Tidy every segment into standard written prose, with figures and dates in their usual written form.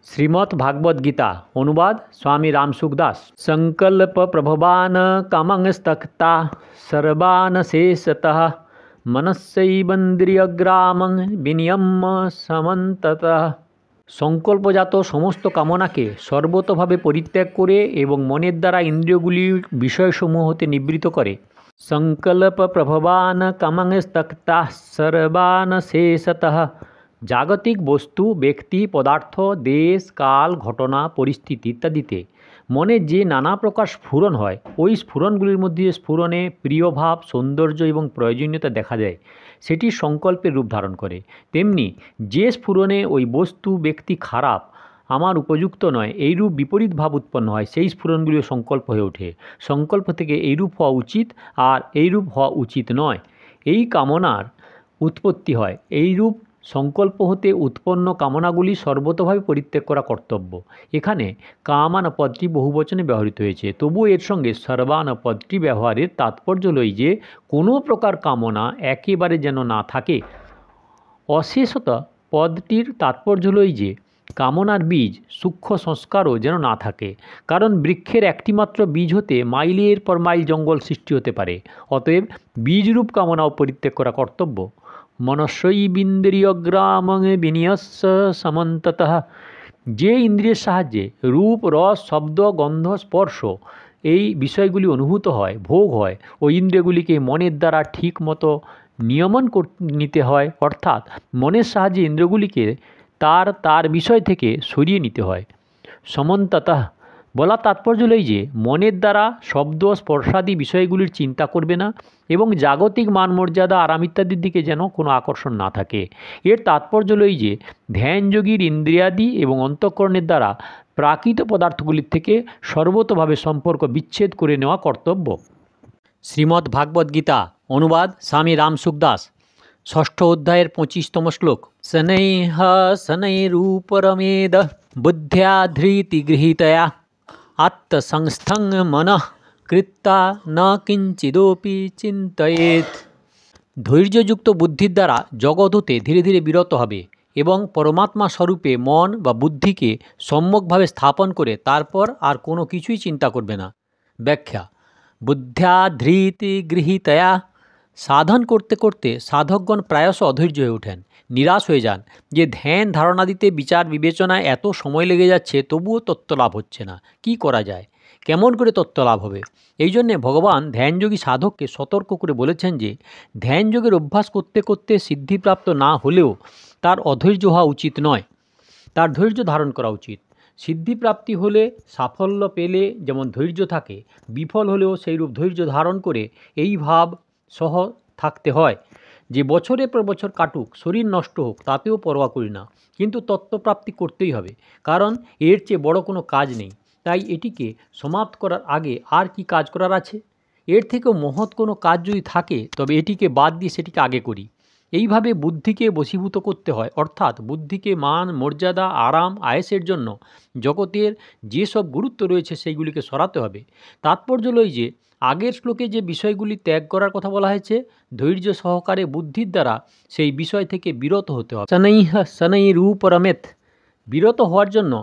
श्रीमद् भागवत गीता अनुवाद स्वामी रामसुख दास। संकल्प प्रभवान कामंस्तक्ता सर्वान शेषतः मनस्सैबन्द्रियग्रामं विनियम्य समन्ततः। সংকল্পজাত সমস্ত কামনাকে সর্বতোভাবে পরিত্যাগ করে এবং মনের দ্বারা ইন্দ্রিয়গুলির বিষয়সমূহ হতে নিবৃত করে। সংকল্প প্রভবান কামংস্তক্তা সর্বান শেষতঃ। জাগতিক বস্তু, ব্যক্তি, পদার্থ, দেশ, কাল, ঘটনা, পরিস্থিতি ইত্যাদিতে মনে যে নানা প্রকার স্ফুরণ হয়, ওই স্ফুরণগুলির মধ্যে স্ফুরণে প্রিয়ভাব, সৌন্দর্য এবং প্রয়োজনীয়তা দেখা যায়, সেটি সংকল্পের রূপ ধারণ করে। তেমনি যে স্ফুরণে ওই বস্তু, ব্যক্তি খারাপ, আমার উপযুক্ত নয়, এইরূপ বিপরীত ভাব উৎপন্ন হয়, সেই স্ফুরণগুলিও সংকল্প হয়ে ওঠে। সংকল্প থেকে এইরূপ হওয়া উচিত আর এইরূপ হওয়া উচিত নয়, এই কামনার উৎপত্তি হয়। এইরূপ সংকল্প হতে উৎপন্ন কামনাগুলি সর্বতোভাবে পরিত্যাগ করা কর্তব্য। এখানে কামান পদটি বহুবচনে ব্যবহৃত হয়েছে, তবুও এর সঙ্গে সর্বান পদটি ব্যবহারের তাৎপর্য হল যে কোনো প্রকার কামনা একেবারে যেন না থাকে। অশেষত পদটির তাৎপর্য হল যে কামনার বীজ, সূক্ষ্ম সংস্কারও যেন না থাকে, কারণ বৃক্ষের একটিমাত্র বীজ হতে মাইলের পর মাইল জঙ্গল সৃষ্টি হতে পারে। অতএব বীজরূপ কামনাও পরিত্যাগ করা কর্তব্য। মনস্যৈবেন্দ্রিয়গ্রামং বিনিয়স্য সমন্ততঃ। যে ইন্দ্রিয়ের সাহায্যে রূপ, রস, শব্দ, গন্ধ, স্পর্শ এই বিষয়গুলি অনুভূত হয়, ভোগ হয়, ওই ইন্দ্রিয়গুলিকে মনের দ্বারা ঠিক মতো নিয়মন নিতে হয়, অর্থাৎ মনের সাহায্যে ইন্দ্রিয়গুলিকে তার বিষয় থেকে সরিয়ে নিতে হয়। সমন্ততঃ বলা তাৎপর্য হল যে মনের দ্বারা শব্দ, স্পর্শাদি বিষয়গুলির চিন্তা করবে না এবং জাগতিক মান মর্যাদা, আরাম ইত্যাদির দিকে যেন কোনো আকর্ষণ না থাকে। এর তাৎপর্য হল যে ধ্যানযোগীর ইন্দ্রিয়াদি এবং অন্তঃকরণের দ্বারা প্রাকৃত পদার্থগুলির থেকে সর্বতোভাবে সম্পর্ক বিচ্ছেদ করে নেওয়া কর্তব্য। শ্রীমদ্ ভাগবত গীতা অনুবাদ স্বামী রামসুখ দাস। ষষ্ঠ অধ্যায়ের 25তম শ্লোক। শনৈঃ শনৈরূপরমেদ বুদ্ধ্যা ধৃতি গৃহীতয়া আত্মসংস্থং মনঃ কৃত্বা ন কিঞ্চিদপি চিন্তয়েৎ। ধৈর্যযুক্ত বুদ্ধির দ্বারা জগৎ হতে ধীরে ধীরে বিরত হবে এবং পরমাত্মা স্বরূপে মন বা বুদ্ধিকে সম্যকভাবে স্থাপন করে তারপর আর কোনো কিছুই চিন্তা করবে না। ব্যাখ্যা: বুদ্ধ্যা ধৃতি গৃহীতয়া। সাধন করতে করতে সাধকগণ প্রায়শ অধৈর্য হয়ে ওঠেন, নিরাশ হয়ে যান যে ধ্যান ধারণাদিতে বিচার বিবেচনায় এত সময় লেগে যাচ্ছে, তবুও তত্ত্ব লাভ হচ্ছে না। কি করা যায়? কেমন করে তত্ত্ব লাভ হবে? এই জন্যে ভগবান ধ্যানযোগী সাধককে সতর্ক করে বলেছেন যে ধ্যানযোগের অভ্যাস করতে করতে সিদ্ধিপ্রাপ্ত না হলেও তার অধৈর্য হওয়া উচিত নয়, তার ধৈর্য ধারণ করা উচিত। সিদ্ধিপ্রাপ্তি হলে, সাফল্য পেলে যেমন ধৈর্য থাকে, বিফল হলেও সেইরূপ ধৈর্য ধারণ করে এই ভাব সহ থাকতে হয় যে বছরের পর বছর কাটুক, শরীর নষ্ট হোক, তাতেও পরোয়া করি না, কিন্তু তত্ত্বপ্রাপ্তি করতেই হবে, কারণ এর চেয়ে বড় কোনো কাজ নেই। তাই এটিকে সমাপ্ত করার আগে আর কি কাজ করার আছে? এর থেকেও মহৎ কোনো কাজ যদি থাকে তবে এটিকে বাদ দিয়ে সেটিকে আগে করি। এইভাবে বুদ্ধিকে বশীভূত করতে হয়, অর্থাৎ বুদ্ধিকে মান, মর্যাদা, আরাম, আয়েসের জন্য জগতের যেসব গুরুত্ব রয়েছে সেইগুলিকে সরাতে হবে। তাৎপর্য হল যে আগের শ্লোকে যে বিষয়গুলি ত্যাগ করার কথা বলা হয়েছে, ধৈর্য সহকারে বুদ্ধির দ্বারা সেই বিষয় থেকে বিরত হতে হবে। শনৈঃ শনৈরূপরমেৎ। বিরত হওয়ার জন্য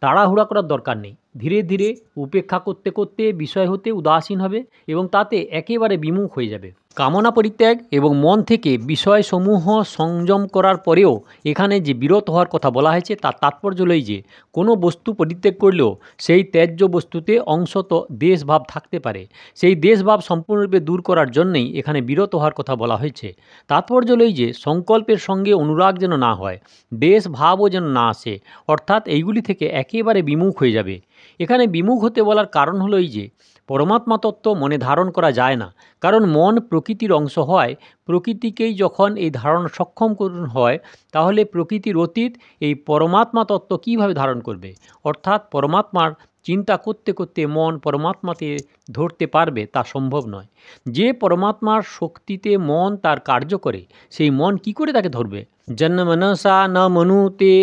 তাড়াহুড়া করার দরকার নেই। ধীরে ধীরে উপেক্ষা করতে করতে বিষয় হতে উদাসীন হবে এবং তাতে একেবারে বিমুখ হয়ে যাবে। কামনা পরিত্যাগ এবং মন থেকে বিষয়সমূহ সংযম করার পরেও এখানে যে বিরত হওয়ার কথা বলা হয়েছে তার তাৎপর্য হল যে কোনো বস্তু পরিত্যাগ করলেও সেই ত্যায্য বস্তুতে অংশত দেশভাব থাকতে পারে। সেই দেশভাব সম্পূর্ণরূপে দূর করার জন্যই এখানে বিরত হওয়ার কথা বলা হয়েছে। তাৎপর্য হল যে সংকল্পের সঙ্গে অনুরাগ যেন না হয়, দেশভাবও যেন না আসে, অর্থাৎ এইগুলি থেকে একেবারে বিমুখ হয়ে যাবে। এখানে বিমুখ হতে বলার কারণ হলো এই যে পরমাত্মা তত্ত্ব মনে ধারণ করা যায় না, কারণ মন প্রকৃতির অংশ হয়। প্রকৃতিকেই যখন এই ধারণা সক্ষম হয়, তাহলে প্রকৃতির অতীত এই পরমাত্মা তত্ত্ব কীভাবে ধারণ করবে? অর্থাৎ পরমাত্মার চিন্তা করতে করতে মন পরমাত্মাতে ধরতে পারবে তা সম্ভব নয়। যে পরমাত্মার শক্তিতে মন তার কার্য করে, সেই মন কি করে তাকে ধরবে? জন্মনসা ন মনুতে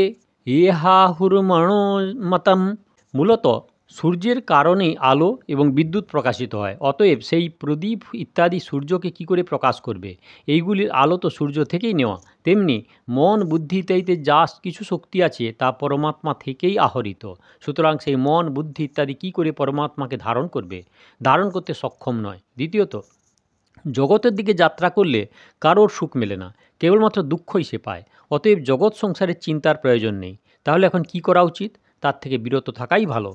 ইহাহুর্মণো মতম। মূলত সূর্যের কারণেই আলো এবং বিদ্যুৎ প্রকাশিত হয়, অতএব সেই প্রদীপ ইত্যাদি সূর্যকে কি করে প্রকাশ করবে? এইগুলির আলো তো সূর্য থেকেই নেওয়া। তেমনি মন বুদ্ধি ইত্যাদিতে যা কিছু শক্তি আছে তা পরমাত্মা থেকেই আহরিত। সুতরাং সেই মন বুদ্ধি ইত্যাদি কি করে পরমাত্মাকে ধারণ করবে? ধারণ করতে সক্ষম নয়। দ্বিতীয়ত, জগতের দিকে যাত্রা করলে কারোর সুখ মেলে না, কেবলমাত্র দুঃখই সে পায়। অতএব জগৎ সংসারের চিন্তার প্রয়োজন নেই। তাহলে এখন কি করা উচিত? তার থেকে বিরত থাকাই ভালো।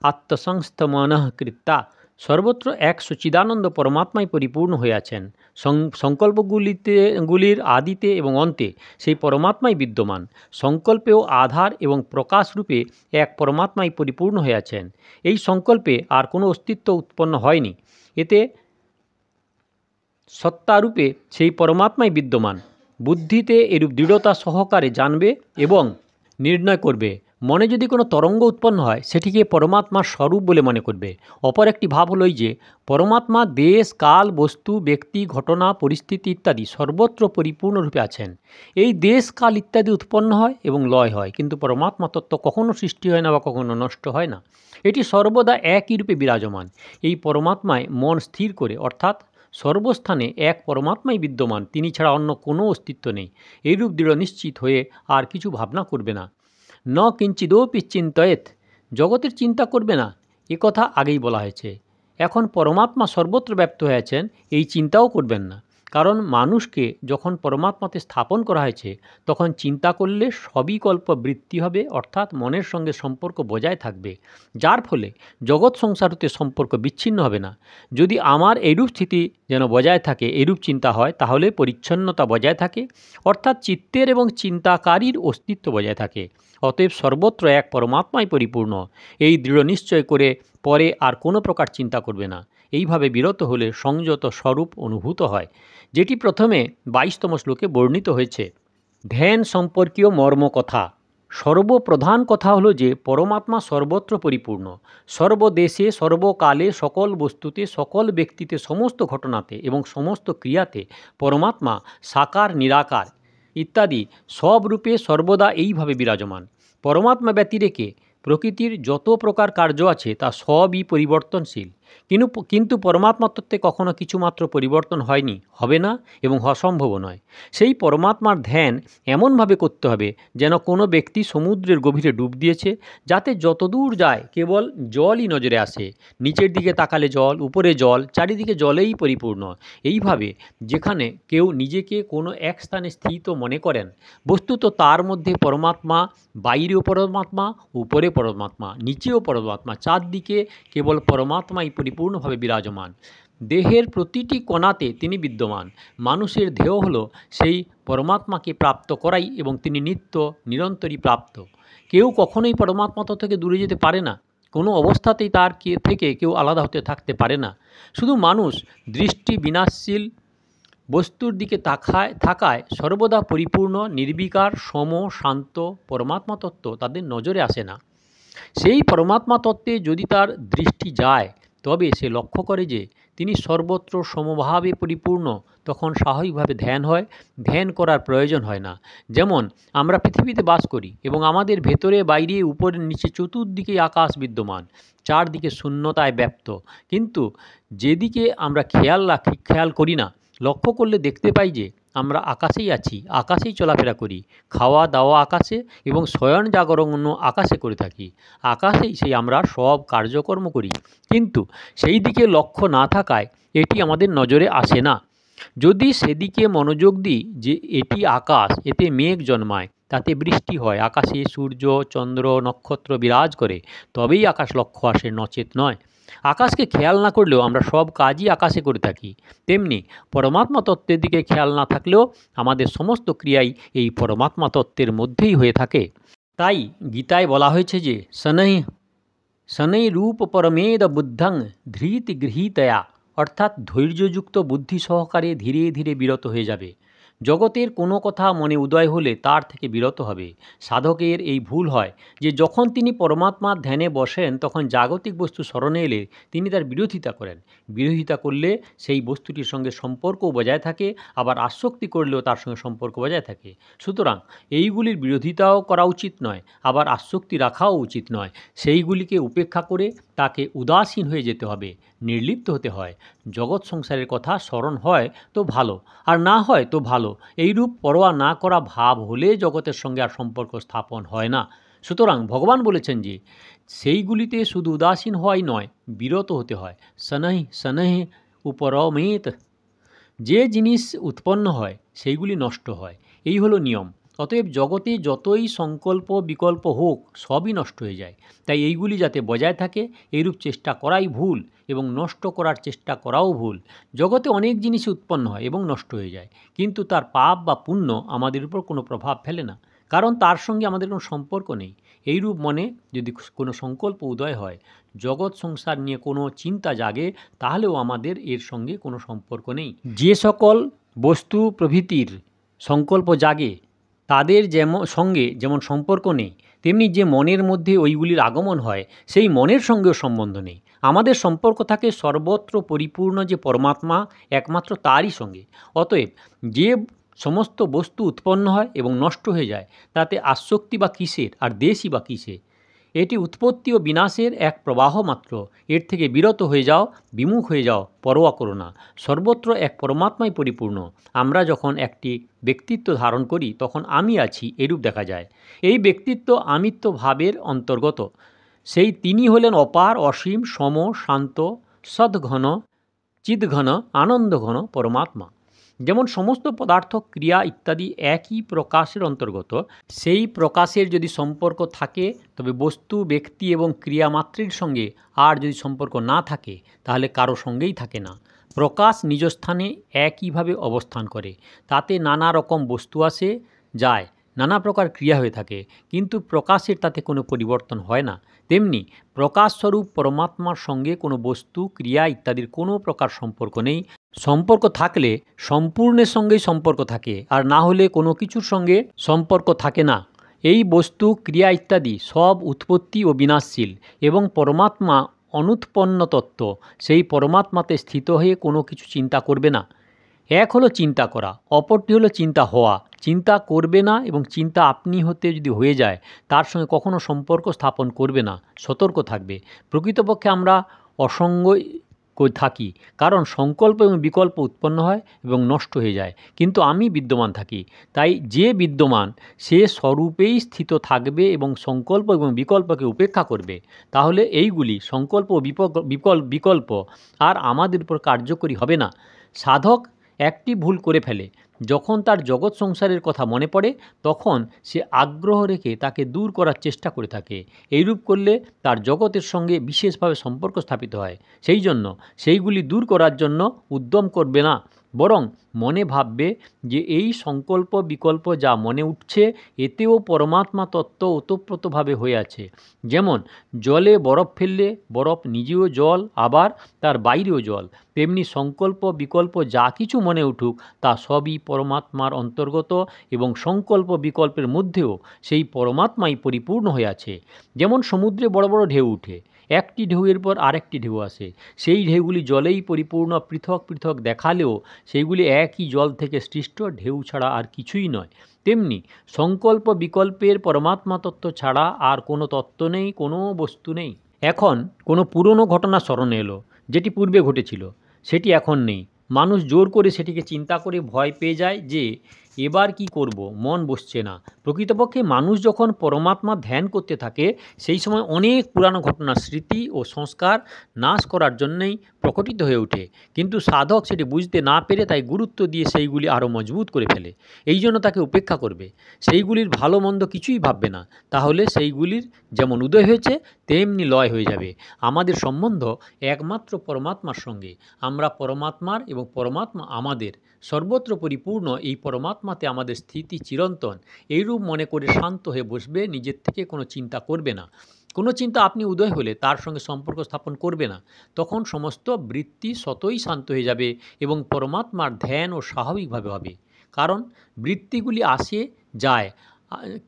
আত্মসংস্থ মনঃ কৃত্যা, সর্বত্র এক সচ্চিদানন্দ পরমাত্মায় পরিপূর্ণ হয়ে আছেন। গুলির আদিতে এবং অন্তে সেই পরমাত্মাই বিদ্যমান। সংকল্পেও আধার এবং প্রকাশরূপে এক পরমাত্মায় পরিপূর্ণ হয়ে আছেন। এই সংকল্পে আর কোনো অস্তিত্ব উৎপন্ন হয়নি, এতে সত্তারূপে সেই পরমাত্মাই বিদ্যমান। বুদ্ধিতে এরূপ দৃঢ়তা সহকারে জানবে এবং নির্ণয় করবে। মনে যদি কোনো তরঙ্গ উৎপন্ন হয়, সেটিকে পরমাত্মার স্বরূপ বলে মনে করবে। অপর একটি ভাব হল যে পরমাত্মা দেশ, কাল, বস্তু, ব্যক্তি, ঘটনা, পরিস্থিতি ইত্যাদি সর্বত্র পরিপূর্ণরূপে আছেন। এই দেশ, কাল ইত্যাদি উৎপন্ন হয় এবং লয় হয়, কিন্তু পরমাত্মা তত্ত্ব কখনো সৃষ্টি হয় না বা কখনো নষ্ট হয় না। এটি সর্বদা একই রূপে বিরাজমান। এই পরমাত্মায় মন স্থির করে, অর্থাৎ সর্বস্থানে এক পরমাত্মাই বিদ্যমান, তিনি ছাড়া অন্য কোনো অস্তিত্ব নেই, এইরূপ দৃঢ় নিশ্চিত হয়ে আর কিছু ভাবনা করবে না। ন কিঞ্চিদপি চিন্তয়েত, জগতের চিন্তা করবে না, এ কথা আগেই বলা হয়েছে। এখন পরমাত্মা সর্বত্র ব্যপ্ত হয়ে আছেন, এই চিন্তাও করবেন না। কারণ মানুষকে যখন পরমাত্মাতে স্থাপন করা হয়েছে, তখন চিন্তা করলে সবিকল্প বৃত্তি হবে, অর্থাৎ মনের সঙ্গে সম্পর্ক বজায় থাকবে, যার ফলে জগৎ সংসার হতে সম্পর্ক বিচ্ছিন্ন হবে না। যদি আমার এইরূপ স্থিতি যেন বজায় থাকে, এরূপ চিন্তা হয়, তাহলে পরিচ্ছন্নতা বজায় থাকে, অর্থাৎ চিত্তের এবং চিন্তাকারীর অস্তিত্ব বজায় থাকে। অতএব সর্বত্র এক পরমাত্মাই পরিপূর্ণ, এই দৃঢ় নিশ্চয় করে পরে আর কোনো প্রকার চিন্তা করবে না। এইভাবে বিরত হলে সংযত স্বরূপ অনুভূত হয়, যেটি প্রথমে 22তম শ্লোকে বর্ণিত হয়েছে। ধ্যান সম্পর্কীয় মর্মকথা। সর্বপ্রধান কথা হলো যে পরমাত্মা সর্বত্র পরিপূর্ণ, সর্বদেশে, সর্বকালে, সকল বস্তুতে, সকল ব্যক্তিতে, সমস্ত ঘটনাতে এবং সমস্ত ক্রিয়াতে পরমাত্মা সাকার, নিরাকার ইত্যাদি সব রূপে সর্বদা এইভাবে বিরাজমান। পরমাত্মা ব্যতিরেকে প্রকৃতির যত প্রকার কার্য আছে তা সবই পরিবর্তনশীল, কিন্তু পরমাত্মা তত্ত্বে কখনো কিছুমাত্র পরিবর্তন হয়নি, হবে না এবং অসম্ভব নয়। সেই পরমাত্মার ধ্যান এমনভাবে করতে হবে যেন কোনো ব্যক্তি সমুদ্রের গভীরে ডুব দিয়েছে, যাতে যতদূর যায় কেবল জলই নজরে আসে। নিচের দিকে তাকালে জল, উপরে জল, চারিদিকে জলেই পরিপূর্ণ। এইভাবে যেখানে কেউ নিজেকে কোনো এক স্থানে স্থিত মনে করেন, বস্তুত তার মধ্যে পরমাত্মা, বাইরেও পরমাত্মা, উপরে পরমাত্মা, নিচেও পরমাত্মা, চারদিকে কেবল পরমাত্মাই পরিপূর্ণভাবে বিরাজমান। দেহের প্রতিটি কণাতে তিনি বিদ্যমান। মানুষের ধ্যেয় হলো সেই পরমাত্মাকে প্রাপ্ত করাই এবং তিনি নিত্য নিরন্তরই প্রাপ্ত। কেউ কখনোই পরমাত্মা থেকে দূরে যেতে পারে না, কোনো অবস্থাতেই তার থেকে কেউ আলাদা হতে থাকতে পারে না। শুধু মানুষ দৃষ্টি বিনাশশীল বস্তুর দিকে থাকায় সর্বদা পরিপূর্ণ, নির্বিকার, সম, শান্ত পরমাত্মা তত্ত্ব তাদের নজরে আসে না। সেই পরমাত্মা তত্ত্বে যদি তার দৃষ্টি যায়, তবে সে লক্ষ্য করে যে তিনি সর্বত্র সমভাবে পরিপূর্ণ, তখন স্বাভাবিকভাবে ধ্যান হয়। ধ্যান করার প্রয়োজন হয় না। যেমন আমরা পৃথিবীতে বাস করি এবং আমাদের ভেতরে, বাইরে, উপরে, নিচে চতুর্দিকেই আকাশ বিদ্যমান, চারদিকে শূন্যতায় ব্যাপ্ত, কিন্তু যেদিকে আমরা খেয়াল করি না, লক্ষ্য করলে দেখতে পাই যে আমরা আকাশেই আছি, আকাশেই চলাফেরা করি, খাওয়া দাওয়া আকাশে এবং শয়ন জাগরণ আকাশে করে থাকি, আকাশেই সেই আমরা সব কার্যকর্ম করি, কিন্তু সেই দিকে লক্ষ্য না থাকায় এটি আমাদের নজরে আসে না। যদি সেদিকে মনোযোগ দিই যে এটি আকাশ, এতে মেঘ জন্মায়, তাতে বৃষ্টি হয়, আকাশে সূর্য, চন্দ্র, নক্ষত্র বিরাজ করে, তবেই আকাশ লক্ষ্য আসে, নচেত নয়। আকাশকে খেয়াল না করলেও আমরা সব কাজই আকাশে করে থাকি। তেমনি পরমাত্মা তত্ত্বের দিকে খেয়াল না থাকলেও আমাদের সমস্ত ক্রিয়াই এই পরমাত্মা তত্ত্বের মধ্যেই হয়ে থাকে। তাই গীতায় বলা হয়েছে যে শनै রূপ পরমেদ বুদ্ধং ধৃতি গৃহীতয়া, অর্থাৎ ধৈর্যযুক্ত বুদ্ধি সহকারে ধীরে ধীরে বিরত হয়ে যাবে। জগতের কোনো কথা মনে উদয় হলে তার থেকে বিরত হবে। সাধকের এই ভুল হয় যে যখন তিনি পরমাত্মার ধ্যানে বসেন তখন জাগতিক বস্তু স্মরণে এলে তিনি তার বিরোধিতা করেন। বিরোধিতা করলে সেই বস্তুটির সঙ্গে সম্পর্কও বজায় থাকে, আবার আসক্তি করলেও তার সঙ্গে সম্পর্ক বজায় থাকে। সুতরাং এইগুলির বিরোধিতাও করা উচিত নয়, আবার আসক্তি রাখাও উচিত নয়। সেইগুলিকে উপেক্ষা করে তাকে উদাসীন হয়ে যেতে হবে, নির্লিপ্ত হতে হয়। জগৎ সংসারের কথা স্মরণ হয় তো ভালো, আর না হয় তো ভালো, এইরূপ পরোয়া না করা ভাব হলে জগতের সঙ্গে আর সম্পর্ক স্থাপন হয় না। সুতরাং ভগবান বলেছেন যে সেইগুলিতে শুধু উদাসীন হওয়াই নয়, বিরত হতে হয়। শনৈঃ শনৈঃ উপরমেত, যে জিনিস উৎপন্ন হয় সেইগুলি নষ্ট হয়, এই হলো নিয়ম। অতএব জগতে যতই সংকল্প বিকল্প হোক সবই নষ্ট হয়ে যায়। তাই এইগুলি যাতে বজায় থাকে এইরূপ চেষ্টা করাই ভুল, এবং নষ্ট করার চেষ্টা করাও ভুল। জগতে অনেক জিনিস উৎপন্ন হয় এবং নষ্ট হয়ে যায়, কিন্তু তার পাপ বা পুণ্য আমাদের উপর কোনো প্রভাব ফেলে না, কারণ তার সঙ্গে আমাদের কোনো সম্পর্ক নেই। এইরূপ মনে যদি কোনো সংকল্প উদয় হয়, জগৎ সংসার নিয়ে কোনো চিন্তা জাগে, তাহলেও আমাদের এর সঙ্গে কোনো সম্পর্ক নেই। যে সকল বস্তু প্রভৃতির সংকল্প জাগে তাদের সঙ্গে যেমন সম্পর্ক নেই, তেমনি যে মনের মধ্যে ওইগুলির আগমন হয় সেই মনের সঙ্গেও সম্বন্ধ নেই। আমাদের সম্পর্ক থাকে সর্বত্র পরিপূর্ণ যে পরমাত্মা একমাত্র তারই সঙ্গে। অতএব যে সমস্ত বস্তু উৎপন্ন হয় এবং নষ্ট হয়ে যায় তাতে আসক্তি বা কিসের, আর দেশই বা কিসে? এটি উৎপত্তি ও বিনাশের এক প্রবাহ মাত্র। এর থেকে বিরত হয়ে যাও, বিমুখ হয়ে যাও, পরোয়া করো না। সর্বত্র এক পরমাত্মাই পরিপূর্ণ। আমরা যখন একটি ব্যক্তিত্ব ধারণ করি তখন আমি আছি এরূপ দেখা যায়। এই ব্যক্তিত্ব আমিত্ব ভাবের অন্তর্গত। সেই তিনি হলেন অপার, অসীম, সম, শান্ত, সদ্ঘন, চিদ্ঘন, আনন্দঘন পরমাত্মা। যেমন সমস্ত পদার্থ, ক্রিয়া ইত্যাদি একই প্রকাশের অন্তর্গত, সেই প্রকাশের যদি সম্পর্ক থাকে তবে বস্তু, ব্যক্তি এবং ক্রিয়া মাত্রের সঙ্গে আর যদি সম্পর্ক না থাকে তাহলে কারো সঙ্গেই থাকে না। প্রকাশ নিজ স্থানে একইভাবে অবস্থান করে, তাতে নানা রকম বস্তু আসে যায়, নানা প্রকার ক্রিয়া হয়ে থাকে, কিন্তু প্রকাশের তাতে কোনো পরিবর্তন হয় না। তেমনি প্রকাশস্বরূপ পরমাত্মার সঙ্গে কোনো বস্তু, ক্রিয়া ইত্যাদির কোনো প্রকার সম্পর্ক নেই। সম্পর্ক থাকলে সম্পূর্ণের সঙ্গেই সম্পর্ক থাকে, আর না হলে কোনো কিছুর সঙ্গে সম্পর্ক থাকে না। এই বস্তু, ক্রিয়া ইত্যাদি সব উৎপত্তি ও বিনাশশীল, এবং পরমাত্মা অনুৎপন্ন তত্ত্ব। সেই পরমাত্মাতে স্থিত হয়ে কোনো কিছু চিন্তা করবে না। এক হলো চিন্তা করা, অপরটি হলো চিন্তা হওয়া। চিন্তা করবে না এবং চিন্তা আপনি হতে যদি হয়ে যায় তার সঙ্গে কখনো সম্পর্ক স্থাপন করবে না, সতর্ক থাকবে। প্রকৃতপক্ষে আমরা অসঙ্গ থাকি, কারণ সংকল্প এবং বিকল্প উৎপন্ন হয় এবং নষ্ট হয়ে যায়, কিন্তু আমি বিদ্যমান থাকি। তাই যে বিদ্যমান সে স্বরূপেই স্থিত থাকবে এবং সংকল্প এবং বিকল্পকে উপেক্ষা করবে। তাহলে এইগুলি সংকল্প ও বিকল্প আর আমাদের উপর কার্যকরী হবে না। সাধক একটি ভুল করে ফেলে, যখন তার জগৎ সংসারের কথা মনে পড়ে তখন সে আগ্রহ রেখে তাকে দূর করার চেষ্টা করে থাকে। এইরূপ করলে তার জগতের সঙ্গে বিশেষভাবে সম্পর্ক স্থাপিত হয়। সেই জন্য সেইগুলি দূর করার জন্য উদ্যম করবে না, বরং মনে ভাববে যে এই সংকল্প বিকল্প যা মনে উঠছে এতেও পরমাত্মা তত্ত্ব ওতপ্রোতভাবে হয়ে আছে। যেমন জলে বরফ ফেললে বরফ নিজেও জল, আবার তার বাইরেও জল, তেমনি সংকল্প বিকল্প যা কিছু মনে উঠুক তা সবই পরমাত্মার অন্তর্গত, এবং সংকল্প বিকল্পের মধ্যেও সেই পরমাত্মাই পরিপূর্ণ হয়ে আছে। যেমন সমুদ্রে বড় বড় ঢেউ উঠে, একটি ঢেউয়ের পর আরেকটি ঢেউ আসে, সেই ঢেউগুলি জলেই পরিপূর্ণ, পৃথক পৃথক দেখালেও সেইগুলি একই জল থেকে সৃষ্ট, ঢেউ ছাড়া আর কিছুই নয়। তেমনি সংকল্প বিকল্পের পরমাত্মা তত্ত্ব ছাড়া আর কোনো তত্ত্ব নেই, কোনো বস্তু নেই। এখন কোনো পুরনো ঘটনা স্মরণে এলো, যেটি পূর্বে ঘটেছিল, সেটি এখন নেই। মানুষ জোর করে সেটিকে চিন্তা করে ভয় পেয়ে যায় যে এবার কি করব, মন বসছে না। প্রকৃতপক্ষে মানুষ যখন পরমাত্মা ধ্যান করতে থাকে সেই সময় অনেক পুরানো ঘটনার স্মৃতি ও সংস্কার নাশ করার জন্যই প্রকটিত হয়ে ওঠে, কিন্তু সাধক সেটি বুঝতে না পেরে তাই গুরুত্ব দিয়ে সেইগুলি আরও মজবুত করে ফেলে। এই জন্য তাকে উপেক্ষা করবে, সেইগুলির ভালো মন্দ কিছুই ভাববে না। তাহলে সেইগুলির যেমন উদয় হয়েছে তেমনি লয় হয়ে যাবে। আমাদের সম্বন্ধ একমাত্র পরমাত্মার সঙ্গে, আমরা পরমাত্মার এবং পরমাত্মা আমাদের। সর্বত্র পরিপূর্ণ এই পরমাত্মাতে আমাদের স্থিতি চিরন্তন। এইরূপ মনে করে শান্ত হয়ে বসবে, নিজের থেকে কোনো চিন্তা করবে না। কোনো চিন্তা আপনি উদয় হলে তার সঙ্গে সম্পর্ক স্থাপন করবে না। তখন সমস্ত বৃত্তি স্বতই শান্ত হয়ে যাবে এবং পরমাত্মার ধ্যান ও স্বাভাবিকভাবে হবে। কারণ বৃত্তিগুলি আসে যায়,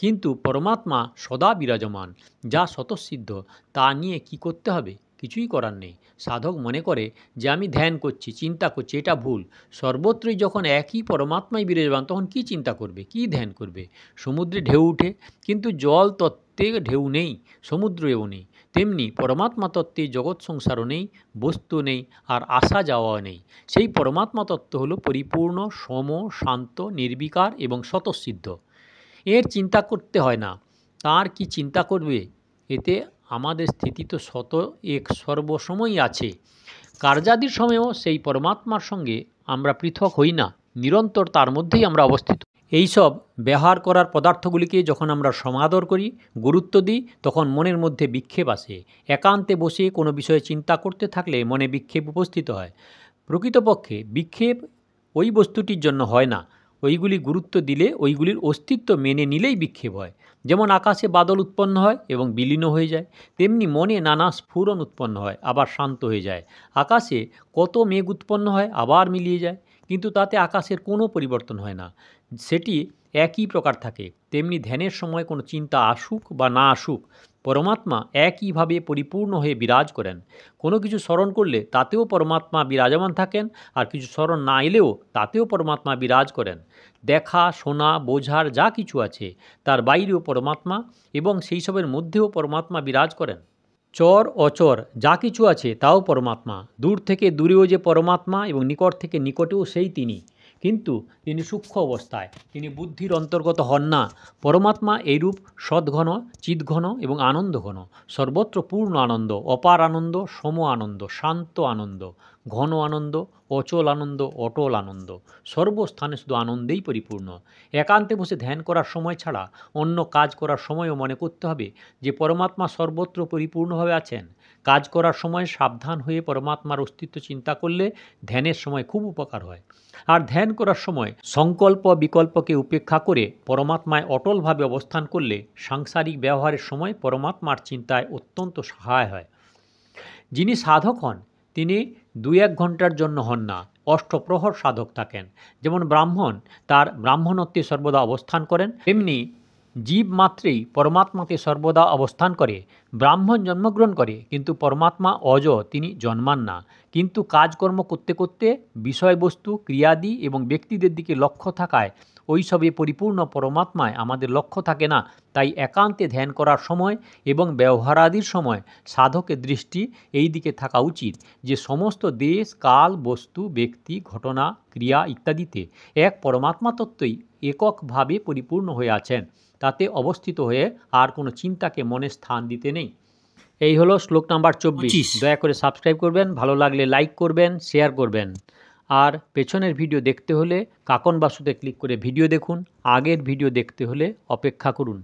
কিন্তু পরমাত্মা সদা বিরাজমান, যা স্বতঃসিদ্ধ। তা নিয়ে কি করতে হবে? কিছুই করার নেই। সাধক মনে করে যে আমি ধ্যান করছি, চিন্তা করছি, এটা ভুল। সর্বত্রই যখন একই পরমাত্মাই বিরাজমান, তখন কি চিন্তা করবে, কি ধ্যান করবে? সমুদ্রে ঢেউ উঠে, কিন্তু জল তত্ত্বে ঢেউ নেই, সমুদ্রেও নেই। তেমনি পরমাত্মা তত্ত্বে জগৎ সংসারও নেই, বস্তু নেই, আর আসা যাওয়াও নেই। সেই পরমাত্মা তত্ত্ব হলো পরিপূর্ণ, সম, শান্ত, নির্বিকার এবং স্বতঃসিদ্ধ। এর চিন্তা করতে হয় না। তার কি চিন্তা করবে? এতে আমাদের স্থিতি তো এক সর্বসময়ই আছে। কার্যাদির সময়েও সেই পরমাত্মার সঙ্গে আমরা পৃথক হই না, নিরন্তর তার মধ্যেই আমরা অবস্থিত। এইসব ব্যবহার করার পদার্থগুলিকে যখন আমরা সমাদর করি, গুরুত্ব দিই, তখন মনের মধ্যে বিক্ষেপ আসে। একান্তে বসে কোনো বিষয়ে চিন্তা করতে থাকলে মনে বিক্ষেপ উপস্থিত হয়। প্রকৃতপক্ষে বিক্ষেপ ওই বস্তুটির জন্য হয় না, ওইগুলি গুরুত্ব দিলে, ওইগুলির অস্তিত্ব মেনে নিলেই বিক্ষেপ হয়। যেমন আকাশে বাদল উৎপন্ন হয় এবং বিলীন হয়ে যায়, তেমনি মনে নানা স্ফুরণ উৎপন্ন হয়, আবার শান্ত হয়ে যায়। আকাশে কত মেঘ উৎপন্ন হয়, আবার মিলিয়ে যায়, কিন্তু তাতে আকাশের কোনো পরিবর্তন হয় না, সেটি একই প্রকার থাকে। তেমনি ধ্যানের সময় কোনো চিন্তা আসুক বা না আসুক, পরমাত্মা একইভাবে পরিপূর্ণ হয়ে বিরাজ করেন। কোনো কিছু স্মরণ করলে তাতেও পরমাত্মা বিরাজমান থাকেন, আর কিছু স্মরণ না এলেও তাতেও পরমাত্মা বিরাজ করেন। দেখা, শোনা, বোঝার যা কিছু আছে, তার বাইরেও পরমাত্মা, এবং সেই সবের মধ্যেও পরমাত্মা বিরাজ করেন। চর অচর যা কিছু আছে তাও পরমাত্মা। দূর থেকে দূরেও যে পরমাত্মা, এবং নিকট থেকে নিকটেও সেই তিনি, কিন্তু তিনি সূক্ষ্ম অবস্থায়, তিনি বুদ্ধির অন্তর্গত হন না। পরমাত্মা এইরূপ সদ্ঘন, চিদ্ঘন এবং আনন্দঘন, সর্বত্র পূর্ণ আনন্দ, অপার আনন্দ, সম আনন্দ, শান্ত আনন্দ, ঘন আনন্দ, অচল আনন্দ, অটল আনন্দ, সর্বস্থানে শুধু আনন্দেই পরিপূর্ণ। একান্তে বসে ধ্যান করার সময় ছাড়া অন্য কাজ করার সময়ও মনে করতে হবে যে পরমাত্মা সর্বত্র পরিপূর্ণভাবে আছেন। কাজ করার সময় সাবধান হয়ে পরমাত্মার অস্তিত্ব চিন্তা করলে ধ্যানের সময় খুব উপকার হয়। আর ধ্যান করার সময় সংকল্প বিকল্পকে উপেক্ষা করে পরমাত্মায় অটলভাবে অবস্থান করলে সাংসারিক ব্যবহারের সময় পরমাত্মার চিন্তায় অত্যন্ত সহায় হয়। যিনি সাধক হন, তিনি 2-1 ঘন্টার জন্য হন না, অষ্টপ্রহর সাধক থাকেন। যেমন ব্রাহ্মণ তার ব্রাহ্মণত্বে সর্বদা অবস্থান করেন, তেমনি জীব মাত্রেই পরমাত্মাতে সর্বদা অবস্থান করে। ব্রাহ্মণ জন্মগ্রহণ করে, কিন্তু পরমাত্মা অজ, তিনি জন্মান না। কিন্তু কাজকর্ম করতে করতে বিষয়বস্তু, ক্রিয়াদি এবং ব্যক্তিদের দিকে লক্ষ্য থাকায় ওইসবে পরিপূর্ণ পরমাত্মায় আমাদের লক্ষ্য থাকে না। তাই একান্তে ধ্যান করার সময় এবং ব্যবহারাদির সময় সাধকের দৃষ্টি এই দিকে থাকা উচিত যে সমস্ত দেশ, কাল, বস্তু, ব্যক্তি, ঘটনা, ক্রিয়া ইত্যাদিতে এক পরমাত্মা তত্ত্বই এককভাবে পরিপূর্ণ হয়ে আছেন। তাতে অবস্থিত হয়ে আর কোনো চিন্তাকে মনে স্থান দিতে নেই। এই হলো শ্লোক নাম্বার 24। দয়া করে সাবস্ক্রাইব করবেন, ভালো লাগলে লাইক করবেন, শেয়ার করবেন। আর পেছনের ভিডিও দেখতে হলে কাকন বাসুতে ক্লিক করে ভিডিও দেখুন, আগের ভিডিও দেখতে হলে অপেক্ষা করুন।